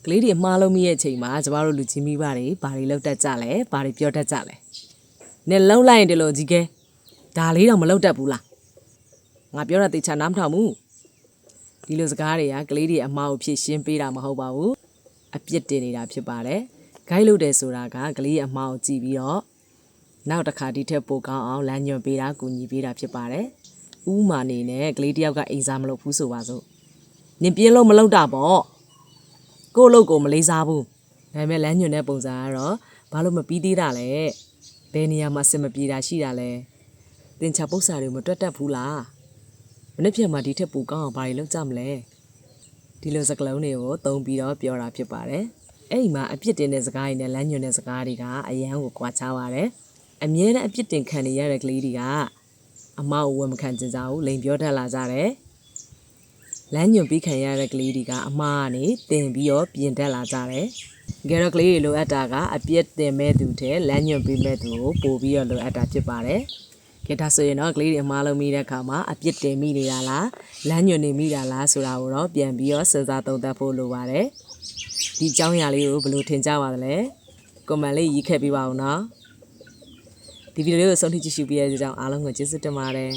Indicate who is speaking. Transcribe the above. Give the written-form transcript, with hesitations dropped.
Speaker 1: ကလေးတွေမှားလို့မရဲ့အချိန်မှာကျမတို့လူချင်းမိပါတွေဘာတွေလောက်တတ်ကြလဲဘာတွေပြောတတ်ကြလဲနဲ့လှုပ်လိုက်ရင်ဒီလိုကြီးကဲဒါလေးတော့မလောက်တတ်ဘူးလားငါပြောတာတေချာနားမထောင်ဘူးဒီလိုစကားတွေကကလေးတွေအမှားကိုဖြည့်ရှင်းပေးတာမဟုတ်ပါဘူးအပြစ်တင်နေတာဖြစ်ပါတယ်ဂိုက်လို့တယ်ဆိုတာကကလေးရဲ့အမှားကိုကြည့်ပြီးတော့နောက်တစ်ခါဒီထက်ပိုကောင်းအောင်လမ်းညွှန်ပေးတာကူညီပေးတာဖြစ်ပါတယ်ဥမာနေနဲ့ကလေးတယောက်ကအိမ်စားမလုပ်ဘူးဆိုပါစို့နင်ပြင်းလို့မလုပ်တာပေါ့ကိုယ့်လုပ်ကိုမလေးစားဘူးဒါပေမဲ့လမ်းညွှန်တဲ့ပုံစံကတော့ဘာလို့မပြီးသေးတာလဲဘယ်နေရာမှာအဆင်မပြေတာရှိတာလဲသင်ချပု္ပ္ပစာတွေမတွက်တတ်ဘူးလားမနေ့ပြန်မှာဒီထက်ပိုကောင်းအောင်ဘာတွေလုပ်ကြမလဲဒီလိုစကားလုံးတွေကိုသုံးပြီးတော့ပြောတာဖြစ်ပါတယ်အဲ့ဒီမှာအပြစ်တင်တဲ့စကားတွေနဲ့လမ်းညွှန်တဲ့စကားတွေကအရန်ကိုကွာခြားပါတယ်အမြဲတမ်းအပြစ်တင်ခံနေရတဲ့ကလေးတွေကအမကိုဝန်မခံကြကြဘူးလိန်ပြောတတ်လာကြတယ်လမ်းညွှန်ပြီးခံရတဲ့ကလေးတွေကအမကနေတင်ပြီးတော့ပြင်တတ်လာကြတယ်ကြတော့ကလေးတွေလိုအပ်တာကအပြစ်တင်မဲ့သူတဲ့လမ်းညွှန်ပေးမဲ့သူကိုပို့ပြီးတော့လိုအပ်တာဖြစ်ပါတယ်ကဲဒါဆိုရင်တော့ကလေးတွေအမားလုံးမိတဲ့အခါမှာအပြစ်တင်မိနေတာလားလမ်းညွှန်နေမိတာလားဆိုတာကိုတော့ပြန်ပြီးတော့စဉ်းစားသုံးသပ်ဖို့လိုပါတယ်ဒီအကြောင်းအရာလေးကိုဘယ်လိုထင်ကြပါသလဲကွန်မန့်လေးရေးခဲ့ပေးပါဦးနော်ဒီဗီဒီယိုလေးကိုဆုံးဖြတ်ကြည့်ရှုပေးရတဲ့ကြောင့်အားလုံးကိုကျေးဇူးတင်ပါတယ်